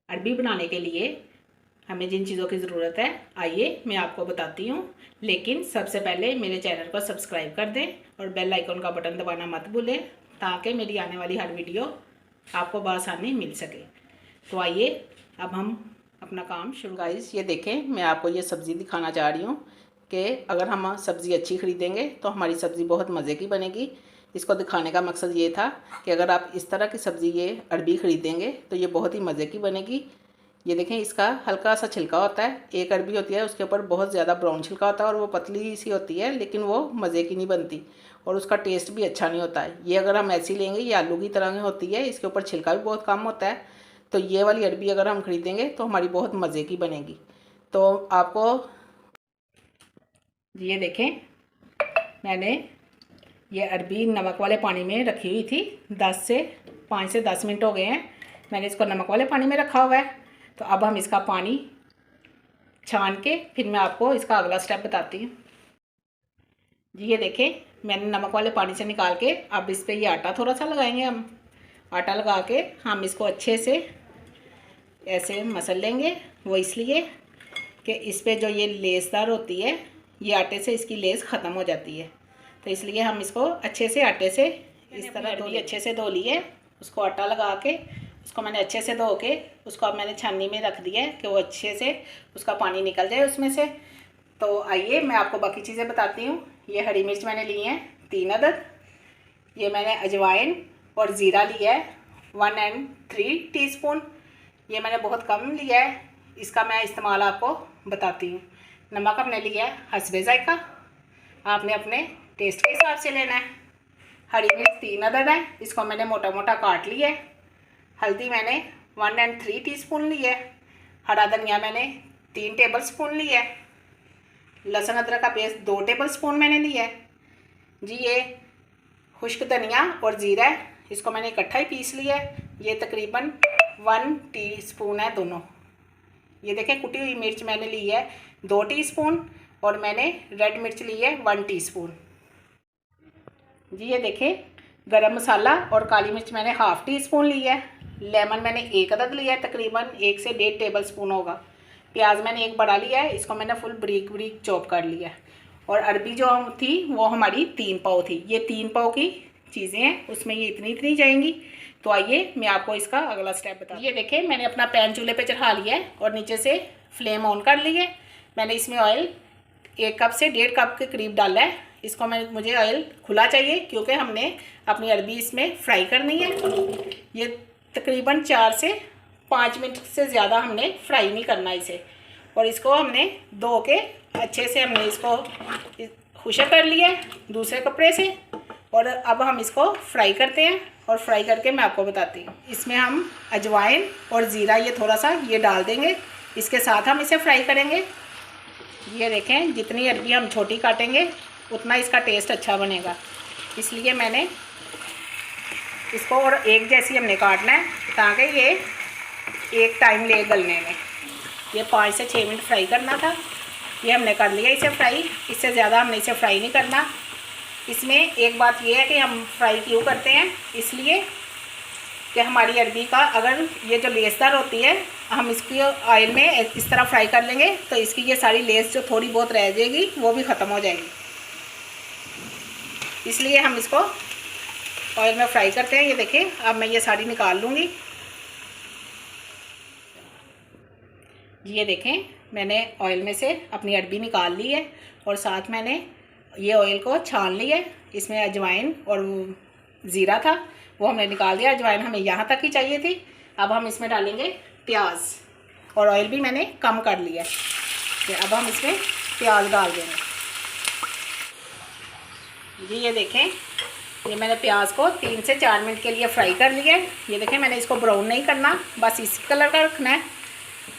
अरबी बनाने के लिए हमें जिन चीज़ों की ज़रूरत है आइए मैं आपको बताती हूँ। लेकिन सबसे पहले मेरे चैनल को सब्सक्राइब कर दें और बेल आइकन का बटन दबाना मत भूलें ताकि मेरी आने वाली हर वीडियो आपको बआसानी मिल सके। तो आइए अब हम अपना काम शुरू। गाइस ये देखें, मैं आपको ये सब्ज़ी दिखाना चाह रही हूँ कि अगर हम सब्ज़ी अच्छी ख़रीदेंगे तो हमारी सब्ज़ी बहुत मज़े की बनेगी। इसको दिखाने का मकसद ये था कि अगर आप इस तरह की सब्ज़ी ये अरबी ख़रीदेंगे तो ये बहुत ही मज़े की बनेगी। ये देखें, इसका हल्का सा छिलका होता है। एक अरबी होती है उसके ऊपर बहुत ज़्यादा ब्राउन छिलका होता है और वो पतली सी होती है, लेकिन वो मज़े की नहीं बनती और उसका टेस्ट भी अच्छा नहीं होता है। ये अगर हम ऐसी लेंगे, ये आलू की तरह होती है, इसके ऊपर छिलका भी बहुत कम होता है। तो ये वाली अरबी अगर हम ख़रीदेंगे तो हमारी बहुत मज़े की बनेगी। तो आपको ये देखें, मैंने ये अरबी नमक वाले पानी में रखी हुई थी। 5 से 10 मिनट हो गए हैं मैंने इसको नमक वाले पानी में रखा हुआ है। तो अब हम इसका पानी छान के फिर मैं आपको इसका अगला स्टेप बताती हूँ। जी ये देखें, मैंने नमक वाले पानी से निकाल के अब इस पर ये आटा थोड़ा सा लगाएंगे। हम आटा लगा के हम इसको अच्छे से ऐसे मसल लेंगे। वो इसलिए कि इस पर जो ये लेसदार होती है, ये आटे से इसकी लेस ख़त्म हो जाती है। तो इसलिए हम इसको अच्छे से आटे से इस तरह अच्छे से धो लिए। उसको आटा लगा के उसको मैंने अच्छे से धो के उसको अब मैंने छन्नी में रख दिया है कि वो अच्छे से उसका पानी निकल जाए उसमें से। तो आइए मैं आपको बाकी चीज़ें बताती हूँ। ये हरी मिर्च मैंने ली है 3 अदद। ये मैंने अजवाइन और ज़ीरा लिया है 1 and 3 टीस्पून। ये मैंने बहुत कम लिया है, इसका मैं इस्तेमाल आपको बताती हूँ। नमक हमने लिया है हस्बे ज़ायका, आपने अपने टेस्ट के हिसाब से लेना है। हरी मिर्च 3 अदद है, इसको मैंने मोटा मोटा काट लिया है। हल्दी मैंने 1 and 3 टीस्पून ली है। हरा धनिया मैंने 3 टेबलस्पून लिया है। लहसुन अदरक का पेस्ट 2 टेबलस्पून मैंने लिया है। जी ये खुश्क धनिया और ज़ीरा है, इसको मैंने इकट्ठा ही पीस लिया है। ये तकरीबन 1 टीस्पून है दोनों। ये देखें, कुटी हुई मिर्च मैंने ली है 2 टीस्पून और मैंने रेड मिर्च ली है 1 टीस्पून। जी ये देखें, गरम मसाला और काली मिर्च मैंने ½ टीस्पून ली है। लेमन मैंने 1 अदद लिया है, तकरीबन 1 से 1.5 टेबलस्पून होगा। प्याज मैंने 1 बड़ा लिया है, इसको मैंने फुल बारीक बारीक चॉप कर लिया है। और अरबी जो थी वो हमारी 3 पाव थी। ये 3 पाव की चीज़ें हैं, उसमें ये इतनी जाएंगी। तो आइए मैं आपको इसका अगला स्टेप बताती हूँ। ये देखें, मैंने अपना पैन चूल्हे पे चढ़ा लिया है और नीचे से फ्लेम ऑन कर ली है। मैंने इसमें ऑयल 1 कप से 1.5 कप के करीब डाला है। इसको मुझे ऑयल खुला चाहिए क्योंकि हमने अपनी अरबी इसमें फ्राई करनी है। ये तकरीबन 4 से 5 मिनट से ज़्यादा हमने फ्राई नहीं करना इसे। और इसको हमने धो के अच्छे से हमने इसको खुशक कर लिया है दूसरे कपड़े से। और अब हम इसको फ्राई करते हैं और फ्राई करके मैं आपको बताती हूँ। इसमें हम अजवाइन और ज़ीरा ये थोड़ा सा ये डाल देंगे, इसके साथ हम इसे फ्राई करेंगे। ये देखें, जितनी अरबी हम छोटी काटेंगे उतना इसका टेस्ट अच्छा बनेगा, इसलिए मैंने इसको और एक जैसी हमने काटना है ताकि ये एक टाइम ले गलने में। ये 5 से 6 मिनट फ्राई करना था, ये हमने कर लिया इसे फ्राई। इससे ज़्यादा हमने इसे फ्राई नहीं करना। इसमें एक बात ये है कि हम फ्राई क्यों करते हैं, इसलिए कि हमारी अरबी का अगर ये जो लेसदार होती है, हम इसकी ऑयल में इस तरह फ्राई कर लेंगे तो इसकी ये सारी लेस जो थोड़ी बहुत रह जाएगी वो भी ख़त्म हो जाएगी। इसलिए हम इसको ऑयल में फ्राई करते हैं। ये देखें, अब मैं ये सारी निकाल लूँगी। ये देखें, मैंने ऑयल में से अपनी अरबी निकाल ली है और साथ मैंने ये ऑयल को छान लिया है। इसमें अजवाइन और ज़ीरा था वो हमने निकाल दिया। अजवाइन हमें यहाँ तक ही चाहिए थी। अब हम इसमें डालेंगे प्याज और ऑयल भी मैंने कम कर लिया है। अब हम इसमें प्याज डाल देंगे। जी ये देखें, ये मैंने प्याज को 3 से 4 मिनट के लिए फ्राई कर लिया है। ये देखें, मैंने इसको ब्राउन नहीं करना, बस इसी कलर का रखना है।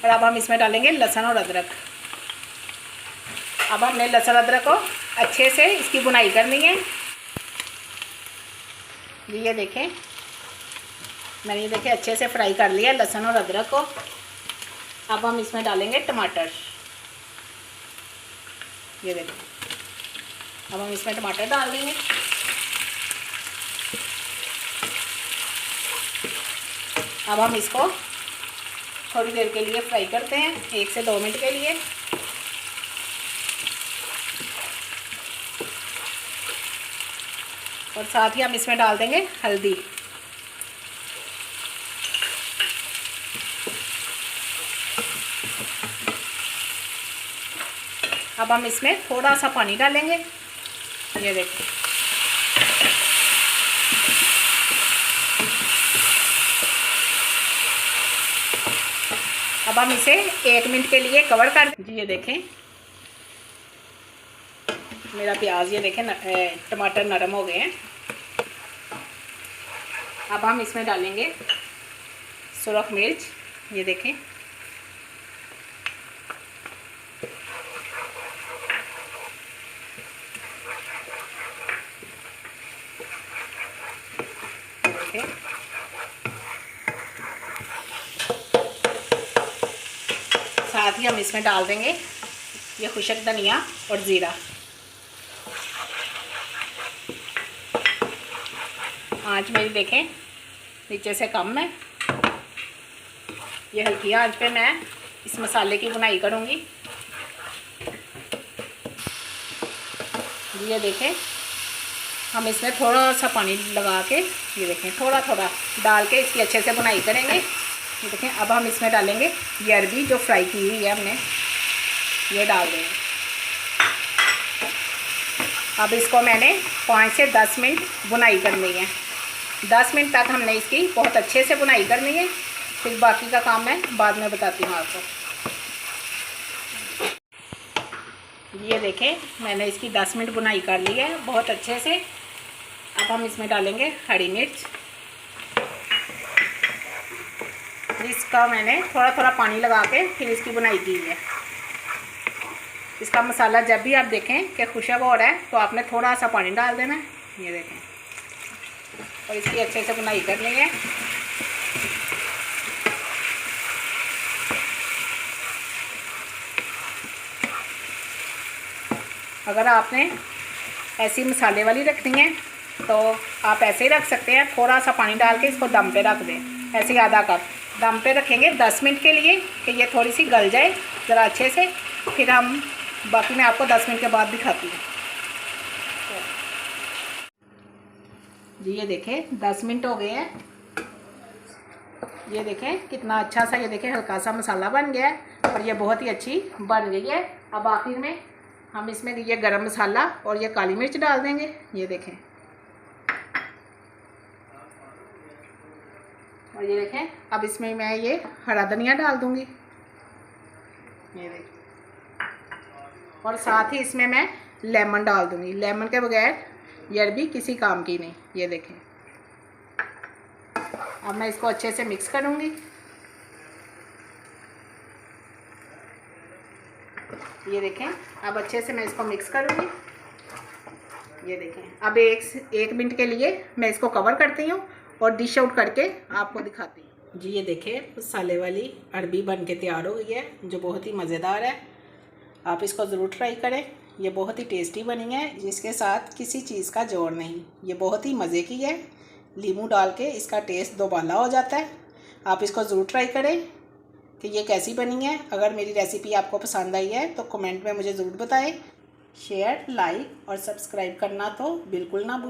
और अब हम इसमें डालेंगे लहसुन और अदरक। अब हमने लहसुन अदरक को अच्छे से इसकी भुनाई करनी है। ये देखें, मैंने ये देखें अच्छे से फ्राई कर लिया लहसुन और अदरक को। अब हम इसमें डालेंगे टमाटर। ये देखें, अब हम इसमें टमाटर डाल देंगे। अब हम इसको थोड़ी देर के लिए फ्राई करते हैं, 1 से 2 मिनट के लिए। और साथ ही हम इसमें डाल देंगे हल्दी। अब हम इसमें थोड़ा सा पानी डालेंगे, ये देखिए। अब हम इसे 1 मिनट के लिए कवर कर जी। ये देखें मेरा प्याज, ये देखें टमाटर नरम हो गए हैं। अब हम इसमें डालेंगे सुरख मिर्च, ये देखें। साथ ही हम इसमें डाल देंगे ये खुशक धनिया और ज़ीरा। आंच मेरी देखें नीचे से कम है। ये हल्की आंच पे मैं इस मसाले की बुनाई करूँगी। ये देखें हम इसमें थोड़ा सा पानी लगा के, ये देखें थोड़ा थोड़ा डाल के इसकी अच्छे से बुनाई करेंगे। ये देखें अब हम इसमें डालेंगे ये अरबी जो फ्राई की हुई है हमने, ये डाल देंगे। अब इसको मैंने 5 से 10 मिनट बुनाई करनी है। 10 मिनट तक हमने इसकी बहुत अच्छे से बुनाई करनी है। फिर बाकी का काम मैं बाद में बताती हूँ आपको। ये देखें मैंने इसकी 10 मिनट बुनाई कर ली है बहुत अच्छे से। अब हम इसमें डालेंगे हरी मिर्च। इसका मैंने थोड़ा थोड़ा पानी लगा के फिर इसकी बुनाई की है। इसका मसाला जब भी आप देखें कि खुशक हो रहा है तो आपने थोड़ा सा पानी डाल देना है, ये देखें। और इसकी अच्छे से बुनाई करनी है। अगर आपने ऐसी मसाले वाली रखनी है तो आप ऐसे ही रख सकते हैं, थोड़ा सा पानी डाल के इसको दम पे रख दें। ऐसे ही आधा कप दम पे रखेंगे 10 मिनट के लिए कि ये थोड़ी सी गल जाए ज़रा अच्छे से। फिर हम बाकी मैं आपको 10 मिनट के बाद दिखाती हूँ। जी ये देखें 10 मिनट हो गए हैं। ये देखें कितना अच्छा सा, ये देखें हल्का सा मसाला बन गया है और ये बहुत ही अच्छी बन गई है। अब आखिर में हम इसमें ये गरम मसाला और ये काली मिर्च डाल देंगे, ये देखें। और ये देखें अब इसमें मैं ये हरा धनिया डाल दूंगी, ये देखें। और साथ ही इसमें मैं लेमन डाल दूंगी। लेमन के बगैर ये अरबी किसी काम की नहीं, ये देखें। अब मैं इसको अच्छे से मिक्स करूंगी। ये देखें अब अच्छे से मैं इसको मिक्स करूंगी। ये देखें अब 1 मिनट के लिए मैं इसको कवर करती हूँ और डिश आउट करके आपको दिखाती हूँ। जी ये देखें मसाले वाली अरबी बन के तैयार हो गई है जो बहुत ही मज़ेदार है। आप इसको ज़रूर ट्राई करें, ये बहुत ही टेस्टी बनी है जिसके साथ किसी चीज़ का जोड़ नहीं। ये बहुत ही मज़े की है, नींबू डाल के इसका टेस्ट दोबाला हो जाता है। आप इसको ज़रूर ट्राई करें कि ये कैसी बनी है। अगर मेरी रेसिपी आपको पसंद आई है तो कमेंट में मुझे ज़रूर बताएं। शेयर, लाइक और सब्सक्राइब करना तो बिल्कुल ना भूलें।